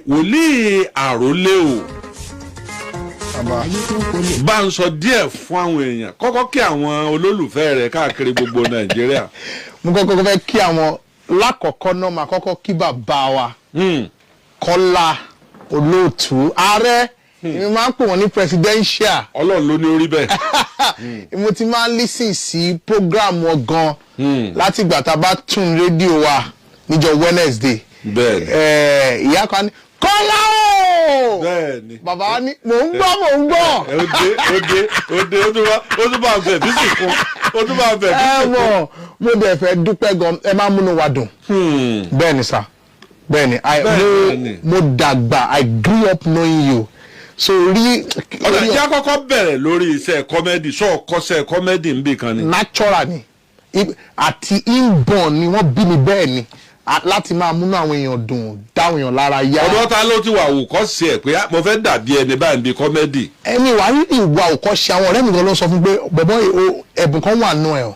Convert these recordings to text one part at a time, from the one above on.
Woli Arole o. Bá ń sọ díẹ̀ fún àwọn èèyàn kọ́kọ́ kí àwọn olólùfẹ́ rẹ̀ káàkiri gbogbo Nàìjíríà. Mo kọ́kọ́ fẹ́ kí àwọn lákọ̀ọ́kọ́ náà máa kọ́kọ́ kí bàbá wa Kọ́lá Olóòtú ààrẹ èmi máa ń pè wọ́n ní presidential. Ọlọ́run ló ní orí bẹ́ẹ̀. Mo ti máa ń listen sí program wọn gan láti ìgbà tá a bá tún rédíò wa níjọ́ Wednesday. Bẹ́ẹ̀ni. Ìyá kan ní Kọ́lá o. Bẹ́ẹ̀ni. Bàbá wa ní mò ń gbọ́. Ode ó tún bá bẹ̀ bí sì kún ó tún bá bẹ̀ bí sì kún. Mo dẹ̀ fẹ́ dúpẹ́ gan ẹ máa múnú wa dùn. Bẹ́ẹ̀ni sà bẹ́ẹ̀ni mo dàgbà I grew up knowing you. So rí. Ọ̀dà ìjà kọ́kọ́ bẹ̀rẹ̀ lórí iṣẹ́ kọ́mẹ́dì sọ kọ́sẹ́ kọ́mẹ́dì ń bì kan ni. Natural ni àti inborn ni wọ́n bí mi bẹ́ẹ̀ ni láti máa múnú àwọn èèyàn dùn dáwọn èèyàn lára yá. Ọ̀dọ̀ ta ló ti wà òkọ́sí ẹ̀ pé mo fẹ́ dàbí ẹni báyìí bí kọ́mẹ́dì. Ẹni wàá rí ìwà òkọ́ṣe àwọn ọ̀rẹ́ mi gan ló sọ fún pé bọ̀bọ̀ ẹ̀bùn kan wà nù ẹ̀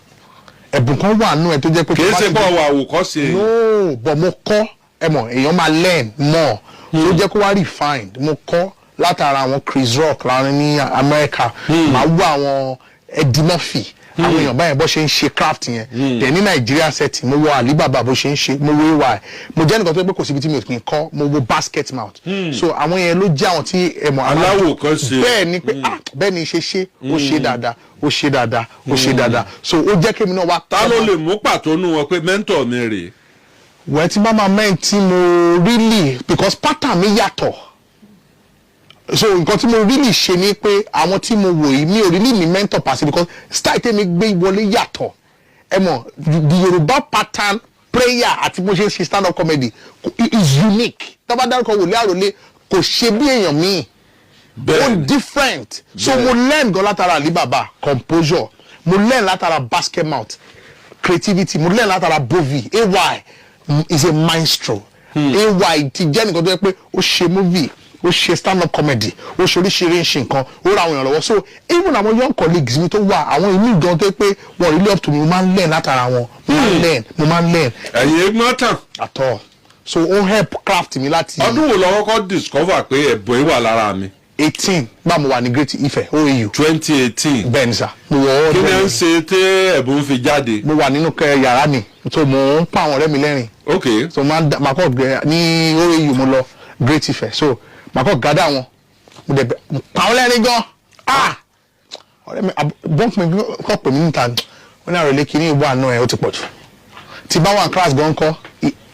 ẹ̀bùn kan wà nù ẹ̀ tó jẹ́ pé. Kì í ṣe pọ̀ wà òkọ́sí. No but mo kọ́ ẹ mọ̀ èèyàn máa learn more tó jẹ́ kó wá refined mo kọ́ látara àwọn Chris Rock láàrin ní America máa wá àwọn Eddie Murphy àwọn èèyàn báyẹn bó ṣe ń ṣe craft yẹn dẹ̀ ní Nigeria setting mo wo Alibaba bó ṣe ń ṣe mo wo ay mo jẹ́ nìkan tó pé kò síbi tí mi ò kì í kọ́ mo wo basket mouth so àwọn yẹn ló jẹ́ àwọn tí ẹ̀mọ̀ aláwò kan ṣe bẹ́ẹ̀ ni pé bẹ́ẹ̀ ni ṣe ó ṣe dáadáa so ó jẹ́ kémi náà wá. Ta ló lè mú pàtó nù wọn pé mẹ́ńtọ̀ mi rèé. wẹ́n tí mama mẹ́rin tí mo really because pattern mi yàtọ̀ so nǹkan tí mo really ṣe ni pé àwọn tí mo wò yìí mi ò really ní mentor pàṣẹ because style tèmi gbé wọlé yàtọ̀ ẹ mọ̀ the Yorùbá pattern prayer àti bó ṣe ṣe stand up comedy is unique tọ́ba dárúkọ Woli Arole kò ṣe bí èèyàn míì ó different so mo learn gan látara Alibaba composure mo learn látara basket mouth creativity mo learn látara bovi ay is a maestro ay ti jẹ́ nǹkan tó yẹ pé ó ṣe movie ó ṣe stand up comedy ó ṣe oríṣiríṣi nǹkan ó ra àwọn èèyàn lọ́wọ́ so even àwọn young colleagues mi tó wà àwọn ìmí gan tó pé wọ́n really up to me mo máa ń learn látara wọn mo máa ń learn. ẹ̀yin egbọ́n tán. àtọ̀ so ó help craft mi láti. ọdún wo lọ́wọ́ kọ́ discover pé ẹ̀bùn yìí wà lára mi. 18 gbà mo wà ní Great Ife OAU. 2018. bẹ́ẹ̀ ni sà. mo wọ kí ni ẹ ń ṣe tí ẹ̀bùn fi jáde. mo wà nínú yàrá mi so mo ń pa àwọn ọ̀rẹ́ mi lẹ́rìn. ok so máa kọ́ ní OAU mo lọ Great Ife so màá kọ́ gádà wọn mo dẹ̀ pa wọn lẹ́rìn gan ọ̀rẹ́ mi bọ́ǹkì mi kọ́ pè mí níta wọn ní Arole kìíní ìbò àná ẹ̀ ó ti pọ̀ jù tí bá wà class gan kọ́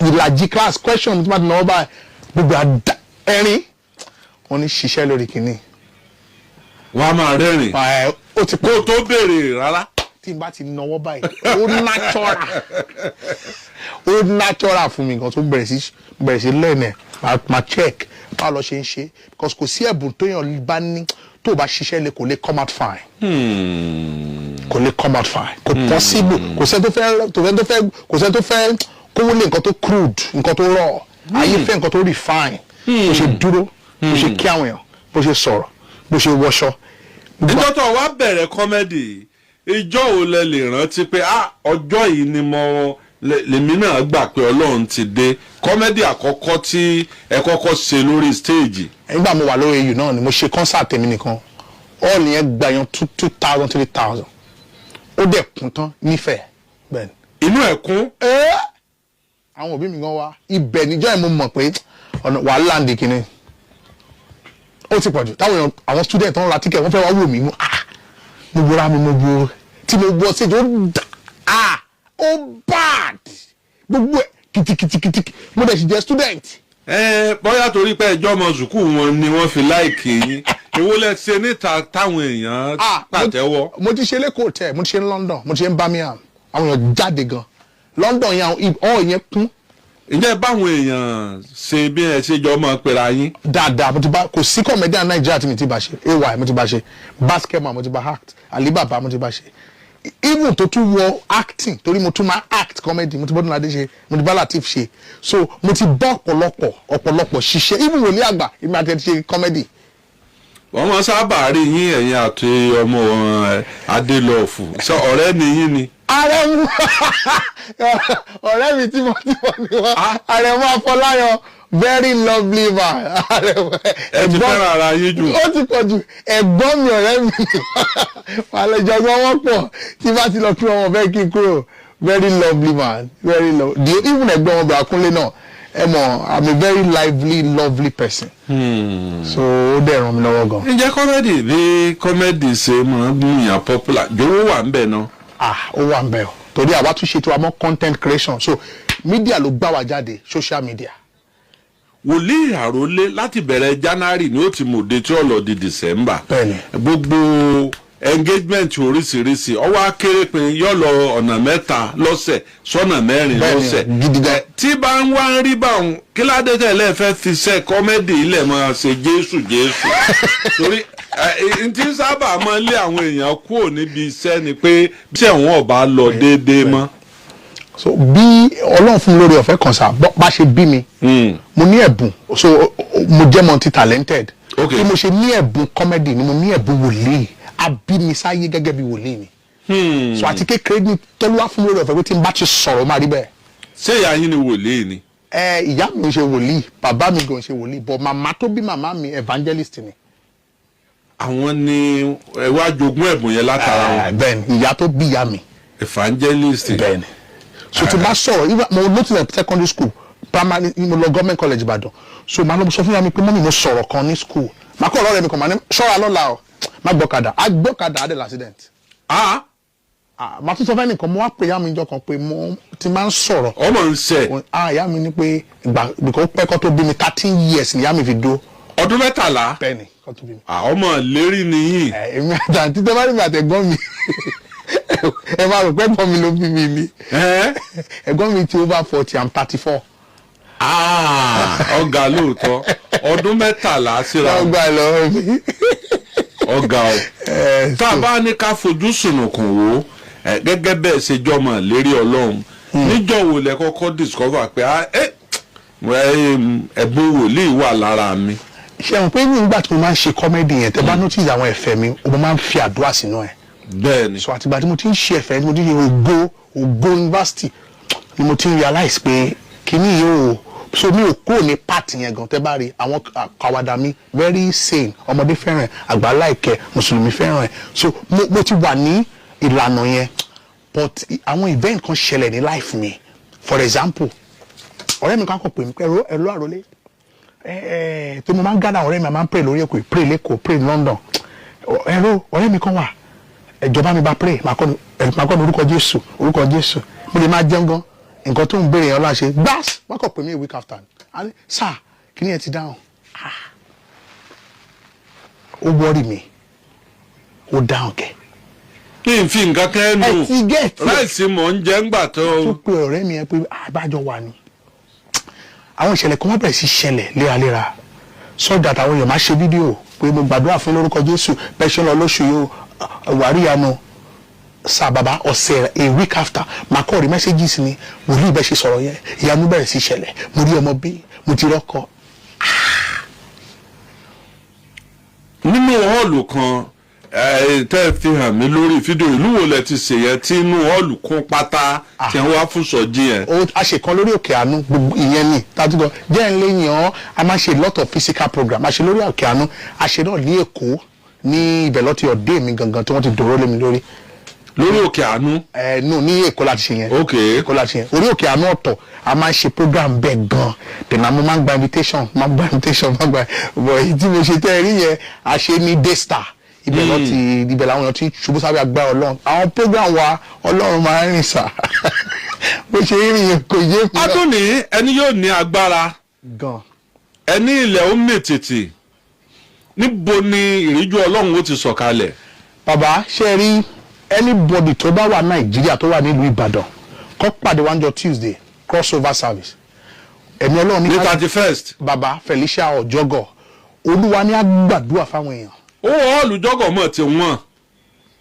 ìlàjì class question tí wọ́n ti náwó báyìí gbogbo àdá ẹ̀rín wọn ní ṣiṣẹ́ lórí kìíní. wọ́n á máa rẹ́rìn ó ti kó tó béèrè rárá. tí n bá ti náwó báyìí ó natural fún mi gan tó bẹ̀rẹ̀ sí lẹ́nẹ̀ máa check báwo lọ ṣe ń ṣe because kò sí ẹ̀bùn tó yàn bá ní tó bá ṣiṣẹ́ lé kò lè come out fine. kò lè come out fine kò possible kò sẹ́ni tó fẹ́ kówó lé nǹkan tó crude nǹkan tó raw ayé fẹ́ nǹkan tó refine bó ṣe dúró bó ṣe kí àwọn èèyàn bó ṣe sọ̀rọ̀ bó ṣe wọṣọ. ìjọ tó wá bẹ̀rẹ̀ kọ́mẹ́dì ìjọ ò lẹ lè rántí pé ọjọ́ yìí ni mo lèmi náà gbà pé Ọlọ́run ti dé kọ́mẹ́dì àkọ́kọ́ tí ẹ kọ́kọ́ ṣe lórí stage. nígbà mo wà lórí EU náà ni mo ṣe concert tèmi nìkan all yẹn gba yan 2,000 3,000 ó dẹ̀ kún tán nífẹ̀ẹ́ bẹ́ẹ̀ ni. inú ẹ̀ kún. àwọn òbí mi gan wá ibẹ̀ níjọ́ yẹn mo mọ̀ pé ọ̀nà wàhálà ń di kinní ó ti pọ̀jù táwọn àwọn student wọn ra ticket wọ́n fẹ́ wá wò mí mo gbóra mi mo gbó tí mo gbọ́ stage ó bad gbogbo ẹ̀ kìtìkìtìkìtì mo dẹ̀ sì jẹ́ student. bóyá torí pé ẹjọ́ ọmọ sùkúù wọn ni wọ́n fi láìkì yín èwo lẹ ṣe níta táwọn èèyàn pàtẹ́wọ́. mo ti ṣe lẹ́kọ̀ọ́ tẹ̀ mo ti ṣe ní London mo ti ṣe ní Birmingham àwọn èèyàn jáde gan London yẹn ọ̀ yẹn kún. ǹjẹ́ báwọn èèyàn ṣe bí ẹ ṣe jọ máa pera yín. dáadáa mo ti bá kò sí comedian Nàìjíríà tí mi ti bá ṣe ay mo ti bá ṣe basketball mo ti bá act Alibaba mo ti bá ṣe even tó tún wọ acting torí mo tún máa act comedy mo ti bọ́dún adé ṣe mo ti bá Latif ṣe so mo ti bọ́ ọ̀pọ̀lọpọ̀ ṣiṣẹ́ even Wòlíì àgbà èmi àti ẹ̀ ti ṣe comedy. wọ́n máa sábà rí yín ẹ̀yin àti ọmọ Adélọ́ọ̀fù sọ ọ̀rẹ́ ni yín ni. Aremu ọ̀rẹ́ mi tí mo ni wọ́n Aremu Afọláyan very lovely man. ẹ ti fẹ́ràn ara yín jù. ó ti pọ̀ jù ẹ̀gbọ́n mi ọ̀rẹ́ mi àlejò ọgbọ́n wọn pọ̀ tí bá ti lọ kí wọn fẹ́ kí n kúrò very lovely man very lovely even ẹ̀gbọ́n wọn bá Kúnlé náà ẹ mọ̀ I'm a very lively lovely person. So ó dẹ̀ ràn mí lọ́wọ́ gan. ǹjẹ́ kọ́mẹ́dì bí kọ́mẹ́dì ṣe máa ń gbìyàn popular jòwó wà ń bẹ̀ náà. Ó wà ń bẹ̀ o torí àwa tún ṣe tí wàá mọ́ content creation so media ló gbá wa jáde social media. Wòlíì Àrólé láti bẹ̀rẹ̀ January ni ó ti mòde tí ó lọ di December. Bẹ́ẹ̀ni. Gbogbo engagement oríṣiríṣi ọwọ́ akéré pé yóò lọ ọ̀nà 3 lọ́sẹ̀ sọ́nà 4 lọ́sẹ̀. Tí bá ń wá ń rí báwọn kí ládé tẹ̀lé fẹ́ fi ṣe kọ́mẹ́dì ilẹ̀ máa ṣe Jésù torí n tí sábà máa ń lé àwọn èèyàn kúrò níbi iṣẹ́ ni pé bí ẹ̀wọ̀n ọba lọ déédéé mọ́. So bí Ọlọ́run fún mi lórí ọ̀fẹ́ kan sá bá ṣe bí mi mo ní ẹ̀bùn so mo jẹ́ multi talented bí mo ṣe ní ẹ̀bùn comedy ni mo ní ẹ̀bùn wòlíì a bí mi sáyé gẹ́gẹ́ bí wòlíì ni so àti kékeré ní tọ́lúwá fún mi lórí ọ̀fẹ́ pé tí n bá ti sọ̀rọ̀ máa rí bẹ́ẹ̀. ṣé ìyá yín ni wòlíì ni. Ìyá mi ń ṣe wòlíì bàbá mi gan ṣe wòlíì but màmá tó bí màmá mi evangelist ni. Àwọn ni ẹ wá jogún ẹ̀bùn yẹn látara wọn. Bẹ́ẹ̀ni ìyá tó bí ìyá mi. Evangelist. Bẹ́ẹ̀ni so tí n bá sọ̀rọ̀ mo notice in secondary school primary mo lọ government college Ìbàdàn so màá lọ sọ fún mi pé mọ́mí mo sọ̀rọ̀ kan ní school màá kọ́ ọ̀rọ̀ rẹ̀ mi kàn máa ní ṣọ́ra lọ́la o má gbọ́kadà agbọ́kadà adé l'accident. Màá tún sọ fẹ́ nìkan mo wá pè ìyá mi jọ kan pé mo ti máa ń sọ̀rọ̀. Ọmọ ń ṣe. Ìyá mi ní pé ìgbà bìkọ́ pẹ́kọ́ tó bí mi 13 years ni ìyá mi fi dó. Ọdún 13. Bẹ́ẹ̀ni kọ́ tó bí mi. Ọmọ lérí nìyí. Èmi àtàntí tẹ́ bá rí mi àtẹ̀gbọ́n mi ẹ máa rò pé ẹ̀gbọ́n mi ló bí mi ni ẹ̀gbọ́n mi ti over 40 I'm 34. Ọ̀gá lóòótọ́ ọdún 13 síra. Ọgbà lọ́wọ́ mi. Ọ̀gá o tá a bá ní ká fojú sùnùkùn wò gẹ́gẹ́ bẹ́ẹ̀ ṣe jọmọ lérí Ọlọ́run níjọ́ wo lẹ kọ́kọ́ discover pé ẹ̀bùn wòlíì wà lára mi. ṣé àwọn pé nígbà tí mo máa ń ṣe comedy yẹn tẹ́ bá notice àwọn ẹ̀fẹ̀ mi mo máa ń fi àdúrà sínú ẹ̀. Bẹ́ẹ̀ni. So àtìgbà tí mo ti ń ṣe ẹ̀fẹ̀ ni mo ti ń ṣe ògo university ni mo ti ń realize pé kíní yìí so mi ò kúrò ní part yẹn gan tẹ́ bá rí àwọn àwàdà mi very sane ọmọdé fẹ́ràn àgbà láìkẹ́ mùsùlùmí fẹ́ràn so mo ti wà ní ìlànà yẹn but àwọn event kan ṣẹlẹ̀ ní life mi for example ọ̀rẹ́ mi kan kò pè mí pé ẹ̀rọ Àrólé tó mo máa ń gádà ọ̀rẹ́ mi máa ń pray lórí èkó pray lẹ́kọ̀ọ́ pray London ọ̀rẹ́ mi kan wà ìjọba mi bá pray máa kọ́ ní orúkọ Jésù mo lè máa jẹun gan nǹkan tó ń béèrè yẹn ọlọ́run ṣe gbáàs wọ́n kọ̀ pè mí a week after sir kí ni ẹ ti dáhùn ó wọ́rì mi ó dáhùn kẹ́. kí n fi nǹkan kan nù ẹ ti gẹ̀ẹ́tì láìsí mọ̀ ń jẹ́ ńgbà tó. tó pe ọ̀rẹ́ mi yẹn pé àbájọ wà ní àwọn ìṣẹ̀lẹ̀ kan wá bẹ̀rẹ̀ sí ṣẹlẹ̀ léraléra sọ́dà àtàwọn èèyàn máa ṣe fídíò pé mo gbàdúrà fún lórúkọ Jésù bẹ́ẹ̀ ṣe ń lọ lóṣù yóò wàríyanu sa baba ọ̀sẹ̀ a week after máa kọ́ rí messages ni mo rí ibẹ̀ ṣe sọ̀rọ̀ yẹn ìyanu bẹ̀rẹ̀ sí ṣẹlẹ̀ mo rí ọmọ bí mo ti rọ́kọ. nínú họ́ọ̀lù kan tẹ́ ẹ fi hàn mí lórí fídíò ìlú wo lẹ ti ṣe yẹn tí inú họ́ọ̀lù kún pátá tí wọ́n wá fún sọ́jí yẹn. a ṣe kan lórí òkè àánú gbogbo ìyẹn ni tàbí jẹ́ ń léyìn ọ́ a máa ṣe lot of physical program a ṣe lórí òkè àánú a ṣe náà ní Èkó ní ibẹ̀ lọ́ọ́ ti ọ̀dẹ́ mi gangan tí wọ́n ti dòró lé mi lórí. lórí òkè àánú. no ní Èkó láti ṣe yẹn. ok Èkó láti ṣe yẹn orí òkè àánú ọ̀tọ̀ a máa ń ṣe program bẹ́ẹ̀ gan tẹ̀lé àmọ́ máa ń gba invitation máa ń gba bọ̀ èyí tí mo ṣe tẹ́ ẹ rí yẹn a ṣe ní Daystar ibẹ̀ lọ ti ibẹ̀ làwọn èèyàn ti ṣubú sábẹ́ agbára Ọlọ́run àwọn program wa Ọlọ́run máa ń rìn sá bó ṣe ń rìn kò yé mi. ọdún ní ẹni yóò ní agbára gan ẹni ilẹ̀ ó mètètè níbo ni ìríjú Ọlọ́run ó ti sọ̀kalẹ̀. bàbá ṣe rí anybody tó bá wà Nàìjíríà tó wà nílùú Ìbàdàn kó pàdé wájọ Tuesday crossover service ẹ̀mí Ọlọ́run ní 31st. bàbá Felicia Ọjọ́gọ̀ Olúwa ní àgbàdua fáwọn èèyàn. ó họ́ọ̀lù jọ́gọ̀ mọ̀ tí wọ́n.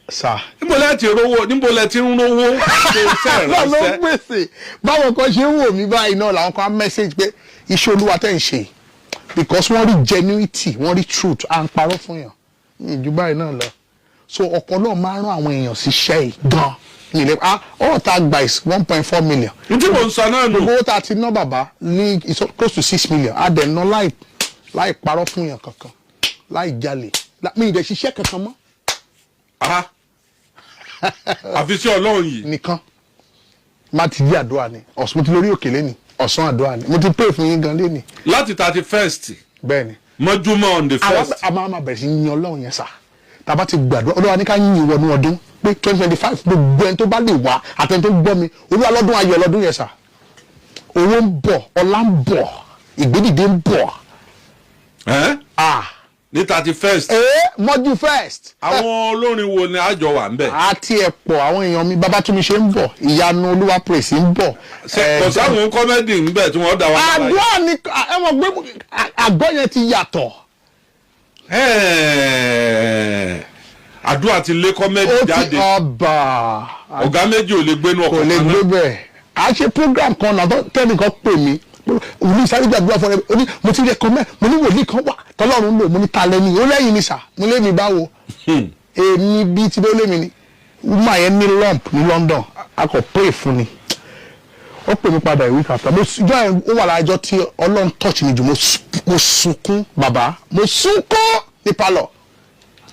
sà. níbo lẹ ti rówó níbo lẹ ti ń rówó ṣe iṣẹ́ náà ló ìránṣẹ́. ń pèsè báwọn kan ṣe ń wò mí báyìí náà làwọn kan á message pé iṣẹ́ Olúwa tẹ̀ ń ṣe because wọ́n rí genuity wọ́n rí truth à ń parọ́ fún yàn ìjú báyìí náà lọ so ọ̀pọ̀ náà máa ń rán àwọn èèyàn síṣẹ́ yìí gan mi lè all tá gba is 1.4 million. ntí mo ń sọ náà nù. gbogbo tá a ti ná bàbá ní close to 6 million a dẹ̀ ná láì parọ́ fún yàn kankan láì jalè mi ì dẹ̀ ṣiṣẹ́ kankan mọ́. àfi sí ọlọ́run yìí. nìkan má ti di àdúrà ni ọ̀sùn mo ti lórí òkèlè ni ọ̀sán àdúrà ni mo ti pray fún yín gan lé ni. láti 31st. bẹ́ẹ̀ni. mọ́júmọ́ on the 1st. a máa bẹ̀rẹ̀ sí yin ọlọ́run yẹn sà tàbá ti gbàdúrà olúwa ní ká yin ìwọ̀nù ọdún pé 2025 gbogbo ẹni tó bá lè wá àtẹni tó gbọ́ mi olúwa lọ́dún ayọ̀ lọ́dún yẹn sà owó ń bọ̀ ọlá ń bọ̀ ìgbédìde ń bọ̀. ní 31st. mọ́jú first. àwọn olórin wo ni àjọ wà ń bẹ̀. àti ẹ̀pọ̀ àwọn èèyàn mi Babátúmi ṣe ń bọ̀ ìyanu olúwa praise ń bọ̀. kò sáwọn kọ́mẹ́dì ń bẹ̀ tí wọ́n dá wa láyé. àdúrà ni ẹ mọ̀ pé àgọ́ yẹn ti yàtọ̀. àdúrà ti lé kọ́mẹ́dì jáde. ó ti ọba. ọ̀gá méjì ò lè gbénu ọkọ̀ kò lè gbé bẹ́ẹ̀. a ṣe program kan náà tẹ́nìkan pè mí òní sáré gbàdúrà fún ẹ ó ní mo ti recommend mo ní wòlíì kan wà tọ́lọ́run lò mo ní ta lẹ́ni ó lẹ́yìn ni sà mo lé mi báwo èmi bíi ti ló lé mi ni woman yẹn ní lump ní London a kò pray fún ni ó pè mí padà a week after mo jọ ẹ ó wà láàjọ tí Ọlọ́run touch mi jù mo sunkún bàbá mo sunkún ní palọ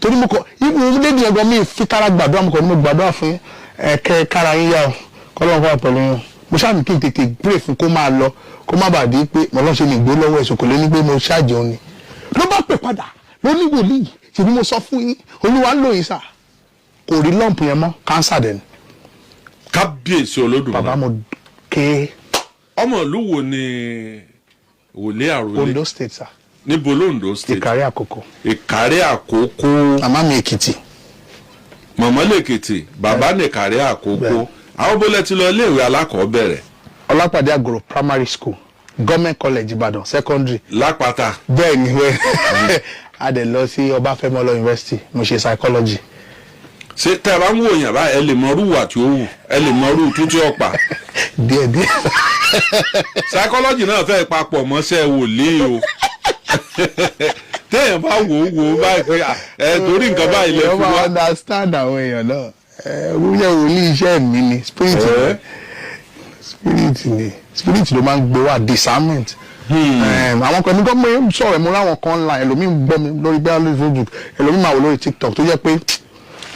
torí mo kọ ibi lédi ẹ̀gbọ́n mi fi kára gbàdúrà mo kọ ní mo gbàdúrà fún ẹkẹ kára yín yá o kọlọ́run kọ́ pẹ̀lú yín mo ṣáà ní kí n tètè pray fún kó máa lọ kó má bàa di pé mo lọ ṣe ní ìgbó lọ́wọ́ ẹ̀sùn kò lé ní pé mo ṣáàjẹun ni ló bá pè padà ló ní wòlíì ṣèbí mo sọ fún yín olúwa ń lò yín sà kò rí lump yẹn mọ́ cancer dẹ̀ ni. kábíyèsí Olódùmarè. bàbá mo ké. ọmọ ìlú wo ni Woli Arole. Ondo state sà. níbo l'Ondo state. Ìkàrẹ́ Àkókò. Ìkàrẹ́ Àkókò. màmá mi Èkìtì. màmá l'Èkìtì bàbá ní Ìkàrẹ́ Àkókò. àwọn bólẹ̀ ti lọ iléèwé alákọ̀ọ́bẹ̀rẹ̀. Ọlápàdé Àgòrò primary school government college Ìbàdàn secondary. lápáta. bẹ́ẹ̀ ni wẹ́ẹ́ a dẹ̀ lọ sí Ọbáfẹ́mi Awólọ́wọ̀ university mo ṣe psychology. ṣé tẹ́ ẹ bá ń wò yàn báyìí ẹ lè mọ irú wà tí ó wù ẹ lè mọ irú tútù ọ̀pá. díẹ̀. psychology náà fẹ́ papọ̀ mọ́ṣẹ́ wòlíì o téèyàn bá wò ó báyìí pé ẹ torí nǹkan báyìí lè fi wá. ọmọ understand àwọn èèyàn náà wúyẹ wòlíì iṣẹ́ mi ni spirit ló máa ń gbé wá discernment. àwọn kan ní gómìnà sọ̀rọ̀ ẹ̀ mo láwọn kan ńlá ẹlòmíín gbọ́ mi lórí bẹ́ẹ̀ lórí Facebook ẹlòmíín máa wò lórí TikTok tó jẹ́ pé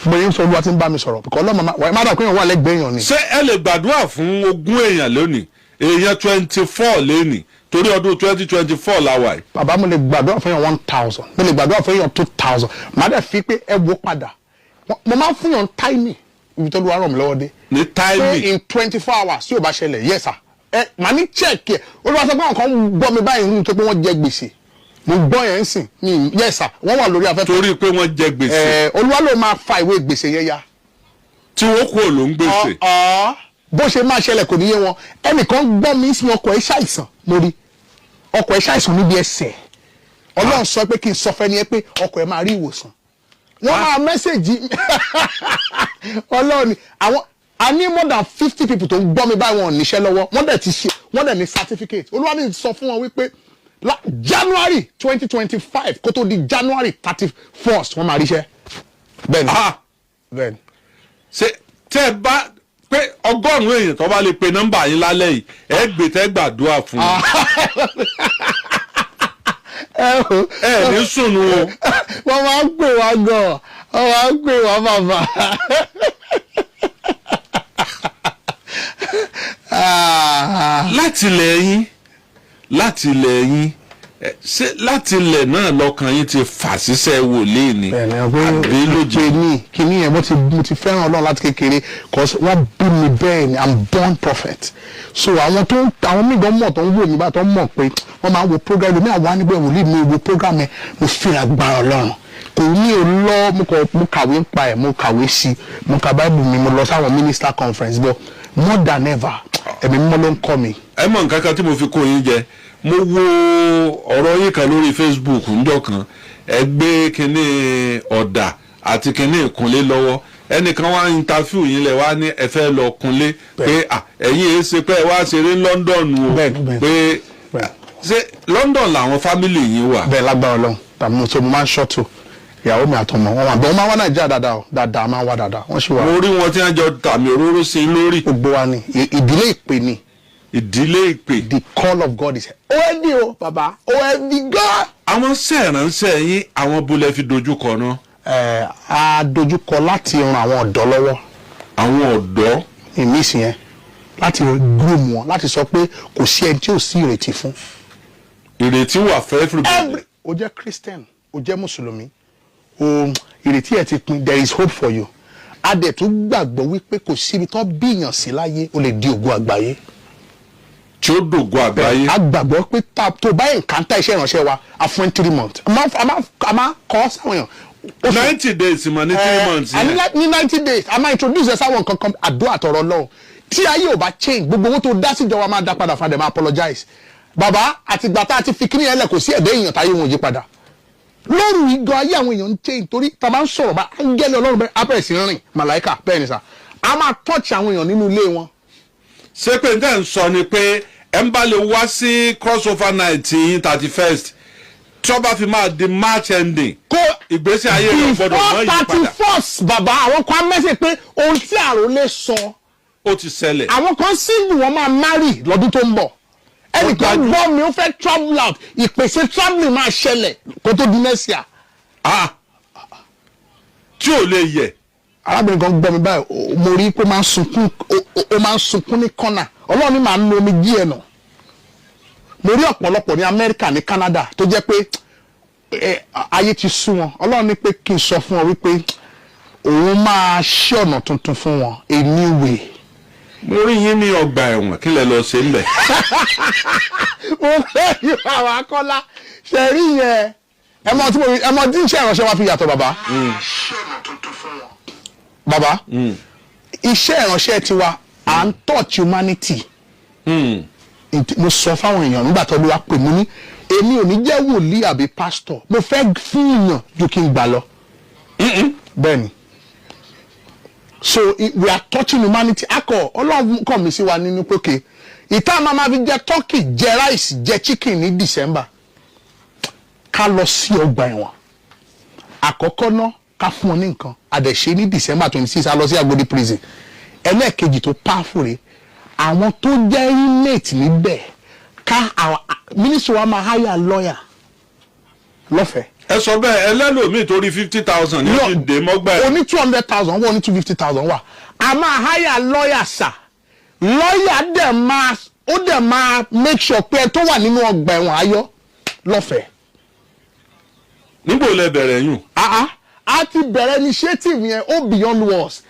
bóyá ń sọ olúwa tí ń bá mi sọ̀rọ̀ because ọlọ́mọ má dà pé èèyàn wà lẹ́gbẹ̀ẹ́ èèyàn ni. ṣé ẹ lè gbàdúrà fún 20 èèyàn lónìí èèyàn 24 lónìí torí ọdún 2024 la wà yìí. bàbá mo lè gbàdúrà fún èèyàn 1000 mo lè gbàdúrà fún èèyàn 2000 má dẹ̀ fi pé ẹ wo padà mo máa ń fún yàn táìmì ibi tó lu arọ mi lọ́wọ́ dé. ní táìmì. pé in 24 hours tí o bá ṣẹlẹ̀ yes sir màá ní check ẹ̀ olúwa sọ pé àwọn kan gbọ́ mi báyìí nínú tó pé wọ́n jẹ gbèsè mo gbọ́ yẹn ń sìn ní yes sir wọ́n wà lórí afẹ́fẹ́. torí pé wọ́n jẹ gbèsè. olúwa ló máa fa ìwé gbèsè yẹn ya. tí wọ́n kú òòlù ń gbèsè. bó ṣe máa ṣẹlẹ̀ kò ní yé wọn ẹnìkan gbọ́ mi sí ọkọ̀ ẹ̀ ṣàìsàn mo rí ọkọ̀ ẹ̀ ṣàìsàn níbi ẹsẹ̀ ọlọ́run sọ pé kí n sọ fẹ́ ni ẹ pé ọkọ̀ ẹ̀ máa rí ìwòsàn wọ́n máa mẹ́sẹ̀gì ọlọ́run ni àwọn a ní more than 50 people tó ń gbọ́ mi báyìí wọn ò níṣẹ́ lọ́wọ́ wọ́n dẹ̀ ti ṣe wọ́n dẹ̀ ní certificate olúwa ní sọ fún wọn wípé January 2025 kó tó di January 31st wọ́n máa ríṣẹ́ bẹ́ẹ̀ ni bẹ́ẹ̀ ni. ṣé tẹ́ ẹ bá pé 100 èèyàn tó bá lè pe nọ́mbà yín lálẹ́ yìí ẹ gbé tẹ́ gbàdúrà fún un. ẹ ní sùnù o. wọ́n máa ń pè wá gan-an wọ́n máa ń pè wá bàbá. láti ilẹ̀ yín ṣé láti ilẹ̀ náà lọ́kàn yín ti fà síṣẹ́ wòlíì ni àbí lóje ní kíní yẹn mo ti fẹ́ràn Ọlọ́run láti kékeré cause wọ́n bí mi bẹ́ẹ̀ ni I'm born prophet so àwọn míì gan mọ̀ tó ń wò mí bá tó ń mọ̀ pé wọ́n máa ń wo program mi àwọn níbẹ̀ wòlíì mi wo program yẹn mo fi agbára Ọlọ́run kò ní o lọ mo kàwé ń pa ẹ̀ mo kàwé sí mo ka Bible mi mo lọ sáwọn minister conference but more than ever ẹ̀mí mímọ́ ló ń kọ́ mi. ẹ mọ̀ nǹkan kan tí mo fi kó yín jẹ mo wo ọ̀rọ̀ yín kan lórí Facebook ńjọ́ kan ẹ gbé kinní ọ̀dà àti kinní ìkúnlé lọ́wọ́ ẹnìkan wá interview yín lẹ̀ wá ní ẹ fẹ́ lọ kunlé pé ẹ̀yin èé ṣe pé ẹ wá ṣeré London o pé ṣé London làwọn family yín wà. bẹ́ẹ̀ lágbára Ọlọ́run tàbí mo máa ń ṣọ́tò ìyàwó mi àtọmọ wọn wà bẹ́ẹ̀ wọ́n máa wá Nàìjíríà dáadáa máa wá dáadáa wọ́n sì wà. mo rí wọn tí wọ́n jọ tàmì òróró sí lórí. gbogbo wa ni ìdílé ìpè ni. ìdílé ìpè. the call of God is OFD o bàbá OFD God. àwọn sẹ́ẹ̀ránṣẹ́ yín àwọn bolẹ̀ fi dojúkọ náà. a dojúkọ láti ran àwọn ọ̀dọ́ lọ́wọ́. àwọn ọ̀dọ́. ìmísí yẹn láti groom wọn láti sọ pé kò sí ẹni tí ò sí ìrètí fún. ìrètí wà fẹ́ everybody. o jẹ́ Christian o jẹ́ mùsùlùmí o ìrètí ẹ̀ ti pin there is hope for you. a dẹ̀ tún gbàgbọ́ wípé kò síbi tó bíyàn sí láyé o lè di ògo àgbáyé. tí ó dògo àgbáyé. a gbàgbọ́ pé tó bá ẹ̀ǹkántà iṣẹ́ ìránṣẹ́ wa a fún 3 months a máa kọ́ sáwọn èèyàn. 90 days ma ní 3 months yẹn. ní 90 days a máa introduce ẹ sáwọn kankan àdó àtọ̀rọ̀ lọ́wọ́ tí ayé ò bá change gbogbo owó tó dá síjọba máa dá padà fàdé máa apologize. bàbá àtìgbà tá a ti fi kíní yẹn lẹ̀ kò sí ẹ̀dẹ́ èèyàn táyé wọn yí padà. lóru igan ayé àwọn èèyàn ń change torí tá a máa ń sọ̀rọ̀ bá áńgẹ́lì ọlọ́run bẹ́ẹ̀ abẹ́rẹ́ sí rìn màláìkà bẹ́ẹ̀ ni sà a máa touch àwọn èèyàn nínú ilé wọn. ṣé pé ǹjẹ́ ń sọ ni pé ẹ ń bá lè wá sí crossover night yín 31st tí wọ́n bá fi máa di March ending. kó ìgbésí ayé rẹ̀ gbọ́dọ̀ mọ́ yí padà. 31st bàbá àwọn kan mẹ́sẹ̀ pé ohun tí Àrólé sọ. ó ti ṣẹlẹ̀. àwọn kan single wọn máa marry lọ́dún tó ń bọ̀. ẹnìkan gbọ́ mi ó fẹ́ travel out ìpèsè travelling máa ṣẹlẹ̀ kó tó di next year. tí ò lè yẹ. arábìnrin kan gbọ́ mi báyìí mo rí pé ó máa ń sunkún ní kọ́nà ọlọ́run ní màá ń lo omi jí ẹ̀ nà. mo rí ọ̀pọ̀lọpọ̀ ní Amẹ́ríkà ní Canada tó jẹ́ pé ayé ti sú wọn ọlọ́run ní pé kí n sọ fún ọ wípé òun máa ṣí ọ̀nà tuntun fún wọn a new way. mo rí yín ní ọgbà ẹ̀wọ̀n kí lẹ lọ ṣe ń bẹ̀. mo fẹ́ yí àwọn akọ́lá ṣe rí yẹn ẹmọ tí ń ṣe ìránṣẹ́ wa fi yàtọ̀ bàbá. ṣí ọ̀nà tuntun fún wọn. bàbá iṣẹ́ ìránṣẹ́ tiwa à ń touch humanity. mo sọ fáwọn èèyàn nígbà tó ló wá pè mí ní èmi ò ní jẹ́ wòlíì àbí pásítọ̀ mo fẹ́ fún èèyàn ju kí n gbà lọ. bẹ́ẹ̀ni so we are touching humanity akọ ọlọ́run kàn mí sí wa nínú pókè ìta máa fi jẹ turkey jẹ rice jẹ chicken ní December ká lọ sí ọgbà ẹ̀wọ̀n àkọ́kọ́ náà ká fún ọ ní nǹkan àdẹ̀ṣe ní December 26 a lọ sí Agodi prison ẹlẹ́ẹ̀kejì tó powerful rẹ̀ àwọn tó jẹ́ inmate níbẹ̀ ká ministry wa máa hire lawyer lọ́fẹ̀ẹ́. ẹ sọ bẹ́ẹ̀ ẹlẹ́lòmíì torí 50,000 ní ti dè mọ́gbà ẹ̀. o ní 200,000 wọ́n ní 250,000 wà a máa hire lawyer sà lawyer dẹ̀ máa make sure pé ẹ tó wà nínú ọgbà ẹ̀wọ̀n ayọ̀ lọ́fẹ̀ẹ́. níbo lẹ bẹ̀rẹ̀ yùn. a ti bẹ̀rẹ̀ initiative yẹn ó beyond wars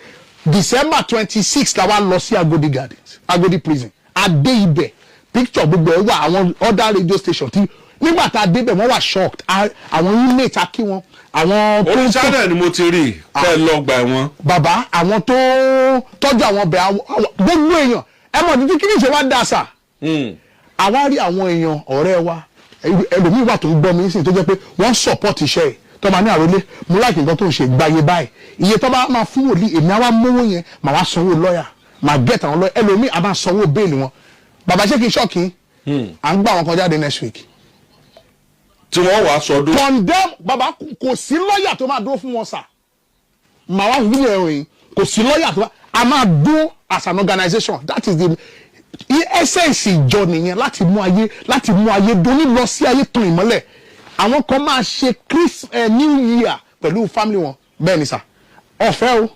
December 26 la wa lọ sí Agodi Gardens Agodi prison adé ibẹ̀ picture gbogbo ẹ̀ wà àwọn other radio station tí nígbà tá a débẹ̀ wọ́n wà shocked àwọn inmate akí wọn àwọn tó ń tọ́ oníṣẹ́ ni mo ti rí tẹ́ lọ gbà wọn. bàbá àwọn tó tọ́jú àwọn ọbẹ̀ gbogbo èèyàn ẹ mọ̀ títí kí ni ìṣe wá dà sà. àwa rí àwọn èèyàn ọ̀rẹ́ wa ẹlòmíì wà tó ń gbọ́ mi sí tó jẹ́ pé wọ́n support iṣẹ́ yìí tó máa ní Àrólé mú láìkí nǹkan tó ń ṣe gbáyé báyìí iye tó bá máa fún wòlíì èmi àwa mówó yẹn màá wá sanwó lọ́ọ̀yà màá get àwọn lọ́ọ̀yà ẹlòmíì a máa sanwó bẹ́ẹ̀lì wọn bàbá ṣé kí n ṣọ́ọ̀kì à ń gbà wọn kan jáde next week. tí wọ́n wàá sọdún. condemn bàbá kò sí lọ́ọ̀yà tó máa dúró fún wọn sà màá wá fún ẹ̀rọ yìí kò sí lọ́ọ̀yà tó a máa dúró as an organisation that is the essence ìjọ nìyẹn láti mú ayé dóní lọ sí ayé tàn ìmọ́lẹ̀ àwọn kan máa ṣe new year pẹ̀lú family wọn bẹ́ẹ̀ ni sà ọ̀fẹ́ o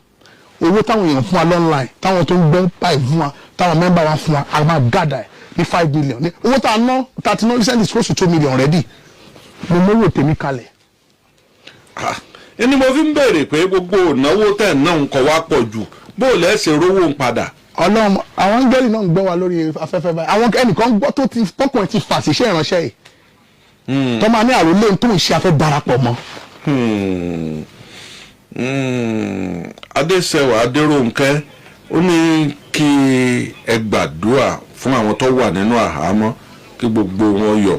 owó táwọn èèyàn fún wa online táwọn tó ń gbọ́ báyìí fún wa táwọn mẹ́mbà wa fún wa a máa gàdà ẹ̀ ní 5 million ní owó tá a ti ná recently is close to 2 million already mo mówó tèmi kalẹ̀. ẹni mo fi ń béèrè pé gbogbo ìnáwó tẹ̀ náà ń kọ́ wá pọ̀ jù bó lẹ́sẹ̀ rówó ń padà. Ọlọ́run àwọn áńgẹ́lì náà ń gbọ́ wa lórí afẹ́fẹ́ báyìí àwọn ẹnìkan gbọ́ tó ti pọ́kùnrin ti fà síṣẹ́ ìránṣẹ́ yìí tó máa ní Àrólé tó ń ṣe afẹ́ darapọ̀ mọ́. Adéṣẹwà Adéròǹkẹ́ ó ní kí ẹ gbàdúrà fún àwọn tó wà nínú àhámọ́ kí gbogbo wọn yọ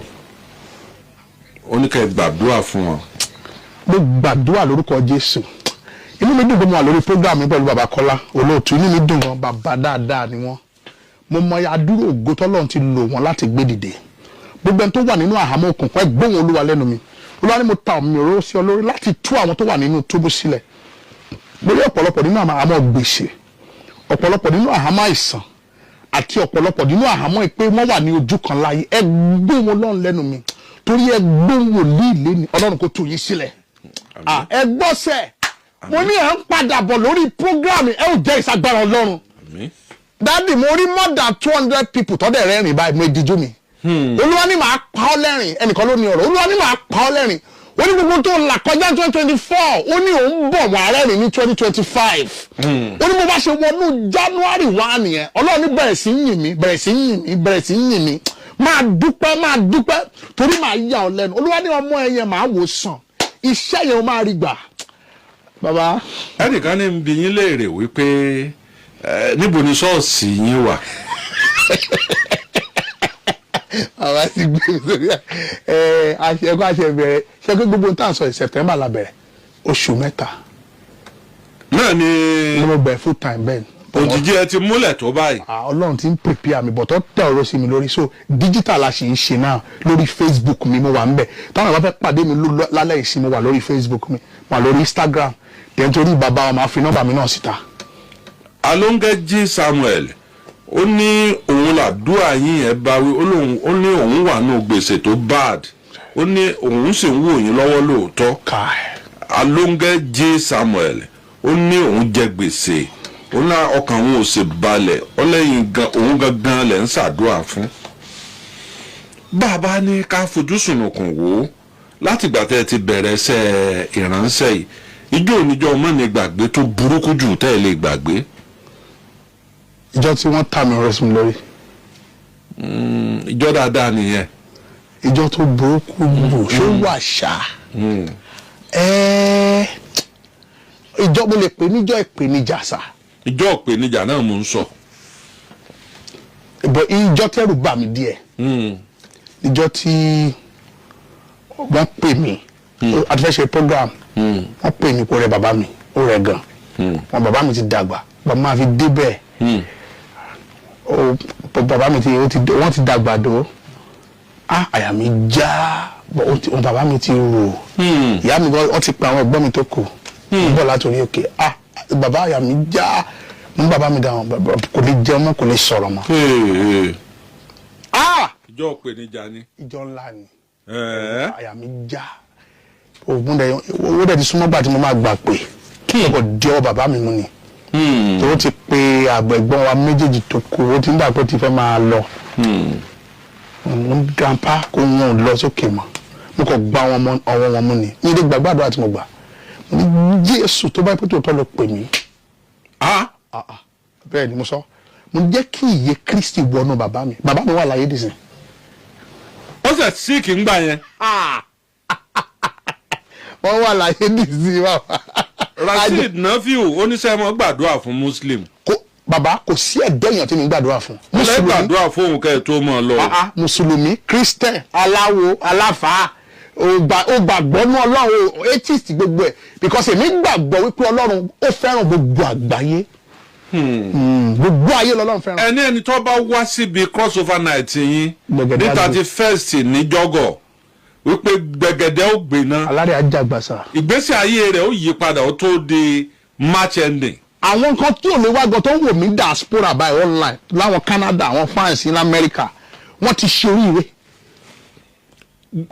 ó ní kí ẹ gbàdúrà fún wọn. mo gbàdúrà lórúkọ Jésù inú mi dùn pé mo wà lórí program mi pẹ̀lú bàbá Kọ́lá olóòtú inú mi dùn gan bàbá dáadáa ni wọ́n mo mọ adúrò ògo tọ́lọ́run ti lò wọ́n láti gbé dìde gbogbo ẹni tó wà nínú àhámọ́ òkùnkùn ẹ gbóhùn Olúwa lẹ́nu mi Olúwa ní mo ta òmìnira sí ọ lórí láti tú àwọn tó wà nínú túbú sílẹ̀. Lórí ọ̀pọ̀lọpọ̀ nínú àhámọ́ gbèsè, ọ̀pọ̀lọpọ̀ nínú àhámọ́ àìsàn, àti ọ̀pọ̀lọpọ̀ nínú àhámọ́ pé wọ́n wà ní ojú kan láyé. Ẹ gbé wọn lọ́run lẹ́nu mi torí ẹ gbé wòlíì léni Ọlọ́run kó tú yín sílẹ̀. Ẹ gbọ́ sẹ́, mo ní ẹ̀ ń padà bọ̀ lórí prógráàmù ẹ ò jẹ́ ìsagbára Ọlọ́run. Dáàdì mo rí more than 200 people tọ́dẹ̀ rẹ́rìn báyìí mo ìdíjú mi. Olúwa ní màá pa ọ́ lẹ́rìn, ẹnìkan ló ní ọ̀rọ̀, Olúwa ní màá pa ọ́ lẹ́rìn. Ó ní gbogbo tó là kọjá 2024 ó ní òun bọ̀ wá rẹ́rìn ní 2025. Ó ní mo bá ṣe wọnú January 1 nìyẹn Ọlọ́run ní bẹ̀rẹ̀ sí yìn mí bẹ̀rẹ̀ sí yìn mí bẹ̀rẹ̀ sí yìn mí máa dúpẹ́ torí màá yà ọ́ lẹ́nu. Olúwa ní ọmọ ẹ yẹn màá wò sàn iṣẹ́ yẹn ó máa rí gbà. Bàbá. Ẹnìkan ní ń bi yín léèrè wípé níbo ni ṣọ́ọ̀ṣì yín wà. Àwa ti gbé sórí ẹ̀kọ́ àṣẹ bẹ̀rẹ̀ ṣe pé gbogbo nǹkan sọ September la bẹ̀rẹ̀ oṣù mẹ́ta. Náà ni mo bẹ̀rẹ̀ full time bẹ́ẹ̀ ni. Òjijì ẹ ti múlẹ̀ tó báyìí. Ọlọ́run ti ń prepare mi bọ̀tọ̀ tẹ ọ̀rọ̀ sí mi lórí so digital la ṣì ń ṣe náà lórí Facebook mi mo wà ń bẹ̀ táwọn àbá fẹ́ pàdé mi lálẹ́ ìsìn mo wà lórí Facebook mi wà lórí Instagram tẹ̀ nítorí bàbá wa máa fi nọ́mbà mi náà síta. Alongeji Samuel ó ní òun làdúrà yín ẹ bá wí ó ní òun wà nù gbèsè tó bad ó ní òun sì ń wò yín lọ́wọ́ lóòótọ́. Alongeji Samuel ó ní òun jẹ gbèsè ó ní ọkàn òun ò sì balẹ̀ ó lẹ́yìn òun gangan lẹ̀ ń ṣàdúrà fún. Bàbá ní ká fojú sùnùkùn wò ó látìgbà tẹ́ ẹ ti bẹ̀rẹ̀ iṣẹ́ ìránṣẹ́ yìí ìjọ oníjọ ọmọ ní gbàgbé tó burúkú jù tẹ́ ẹ lè gbàgbé. Ìjọ tí wọ́n tà mí ọ̀rẹ́ sí mi lórí. Ìjọ dáadáa nìyẹn. Ìjọ tó burúkú jù ṣó wà ṣá. Ìjọ mo lè pè níjọ ìpèníjà sá. Ìjọ ìpèníjà náà mo ń sọ. Ìjọ tẹ́rù bà mí díẹ̀. Ìjọ tí wọ́n pè mí àti fẹ́ ṣe program wọ́n pè mí kó rẹ bàbá mi ó rẹ gan. Wọn bàbá mi ti dàgbà bàbá máa fi débẹ̀. Bàbá mi wọ́n ti dàgbà dó àyà mi já bàbá mi ti rò ìyá mi wọ́n ti pa àwọn ẹ̀gbọ́n mi tó kù bọ́ látòrí òkè bàbá àyà mi já mú bàbá mi dáhùn kò lè jẹun mọ́ kò lè sọ̀rọ̀ mọ́. Ìjọ ìpèníjà ni. Ìjọ ńlá ni àyà mi já ògùn dẹ̀ ti súnmọ́ gbà tí mo máa gbà pé kí ọkọ̀ di ọwọ́ bàbá mi mú ni. Tó ti pe àgbẹ̀gbọ́n wa méjèèjì tó kù ó ti ń dà pé ó ti fẹ́ máa lọ. Grandpa kò wọ́n lọ sókè mọ́ mo kàn gba ọwọ́ wọn mú ni ní ilé gbàgbọ́ àti mo gbà mo ní Jésù tó bá pẹ́ tó tọ́ lọ pè mí. Bẹ́ẹ̀ ni mo sọ mo jẹ́ kí ìyè Kristi wọnú bàbá mi wà láyé dìsìn. Ó ṣe síìkì ń gbà yẹn. Wọ́n wà láyé dìsìn bàbá. Rasheed Nafiu oníṣẹ́ mọ́ gbàdúrà fún Muslim. Bàbá kò sí ẹ̀dẹ́ èèyàn tí mi gbàdúrà fún. Mo lè gbàdúrà fún òun kẹ́ ẹ̀ tó mọ̀ lọ. Mùsùlùmí Christian aláwo aláfàá ó gbàgbọ́ ní Ọlọ́run atheist gbogbo ẹ̀ because èmi gbàgbọ́ wípé Ọlọ́run ó fẹ́ràn gbogbo àgbáyé. Gbogbo ayé lọ́lọ́run fẹ́ràn. Ẹni tó bá wá síbi crossover night yín ní 31st ní Jọ́gọ̀ wípé gbẹ̀gẹ̀dẹ̀ ó gbéná. Alárẹ̀ ajagbasa. Ìgbésí ayé rẹ̀ ó yí padà ó tó di March ending. Àwọn nǹkan tí ò lè wá gan tó ń wò mí diaspora by online láwọn Canada àwọn France ní America wọ́n ti ṣe oríire.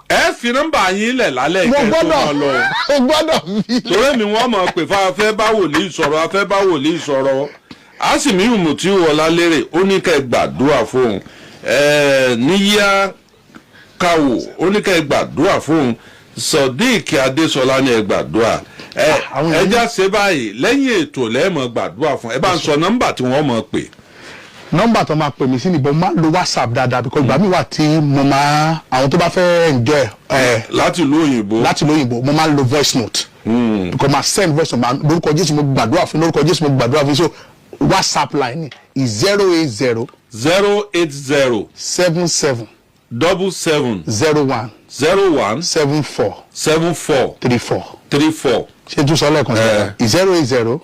Ẹ fi nọ́mbà yín lẹ̀ lálẹ́ ìkẹ́ tó máa lọ. O gbọ́dọ̀ fi. Torí mi wọ́n mọ̀ pé afẹ́ bá wòlíì sọ̀rọ̀ afẹ́ bá wòlíì sọ̀rọ̀ a sì mí ìmù tí wọlá lérè ó ní kẹ́ gbàdúrà fóun níyà káwò ó ní kẹ́ gbàdúrà fóun Sodiq Adéṣọlá ní ẹ gbàdúrà ẹjá ṣe báyìí lẹ́yìn ètò lẹ́ẹ̀mọ̀ gbàdúrà fún ẹ bá ń sọ nọ́mbà tí wọ́n mọ̀ pé. Nọ́mbà tó máa pè mí sí ni bó máa lo WhatsApp dáadáa because ìgbà mi wà tí mo máa àwọn tó bá fẹ́ enjoy láti ìlú òyìnbó mo máa lo voice note because máa send voice note lórúkọ Jésù mo gbàdúrà fún lórúkọ Jésù mo gbàdúrà fún so WhatsApp line is 080 77 77 01 74 34 ṣe tún sọ lẹ́ẹ̀kan sí 080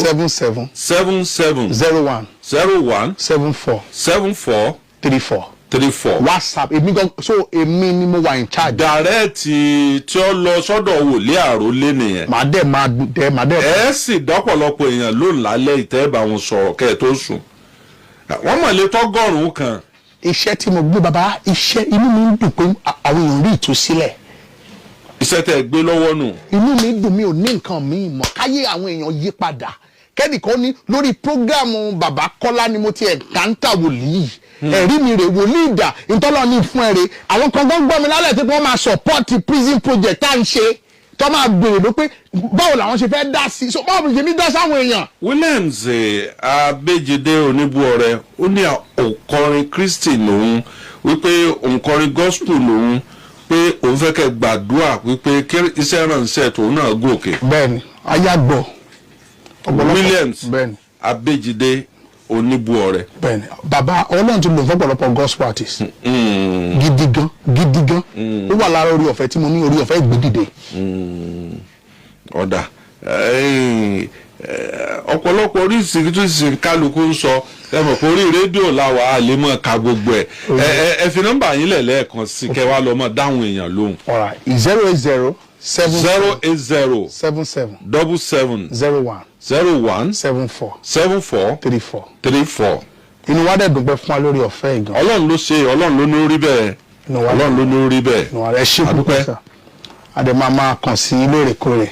77 77 01 01 74 34 34 34. WhatsApp èmi gan so èmi ni mo wà in charge. direct tí ó lọ sọ́dọ̀ Wòlíì Àrólé nìyẹn. màá dẹ̀. ẹ sì dọ́pọ̀lọpọ̀ èèyàn lónìí lálẹ́ ìtẹ́ẹ̀bà wọn sọ̀rọ̀ kẹ́ ẹ tó sùn. wọ́n mọ̀ lé tọ́gọ́rùn-ún kan. iṣẹ́ tí mo gbé bàbá iṣẹ́ inú mi ń dùn pé àwọn èèyàn rí ìtúsílẹ̀. iṣẹ́ tẹ́ ẹ gbé lọ́wọ́ nù. inú mi dùn mi ò ní nǹkan míì mọ̀ káyé àwọn èèyàn yí padà kẹ́nìkan ní lórí prógráàmù bàbá Kọ́lá ni mo ti ẹ̀káńtà wòlíì ẹ̀rí mi rè wòlíì ìdà ìtọ́lọ́ ní fún ẹ̀rẹ́ àwọn kan gbọ́ mi lálẹ́ tí wọ́n máa support prison project tá à ń ṣe tó máa gbèrè ló pé báwo làwọn ṣe fẹ́ dá sí so báwo ṣe ní dá sáwọn èèyàn. Williams Abéjídé Oníbùọrẹ ó ní òǹkọrin Kristi lòun wípé òǹkọrin gospel lòun pé òun fẹ́ kẹ́ gbàdúrà wípé iṣẹ́ ìrànṣẹ́ tòun náà gòkè. bẹ́ẹ̀ni ayágbọ́ Williams Abéjídé Oníbùọrẹ. bẹ́ẹ̀ni bàbá Ọlọ́run ti lò fọ́pọ̀lọpọ̀ gospel artist gidi gan ó wà lára orí ọ̀fẹ́ tí mo ní orí ọ̀fẹ́ ìgbédìde. ọ̀dà ọ̀pọ̀lọpọ̀ oríṣiríṣi kálukú ń sọ ẹ mọ̀ pé orí rédíò làwà á lè mọ̀ ká gbogbo ẹ̀ ẹ fi nọ́mbà yín lẹ̀ lẹ́ẹ̀kan sí kẹ́ wá lọ mọ̀ dáhùn èèyàn lóhùn. 080 080 77 77 01 01 74 74 34. 34. inú wa dẹ̀ dùnpẹ́ fún wa lórí ọ̀fẹ́ ìgan. Ọlọ́run ló ṣe Ọlọ́run ló ní orí bẹ́ẹ̀ Ọlọ́run ló ní orí bẹ́ẹ̀. ẹ ṣe púpọ̀ sá adé máa kàn sí lóòrèkóòrè.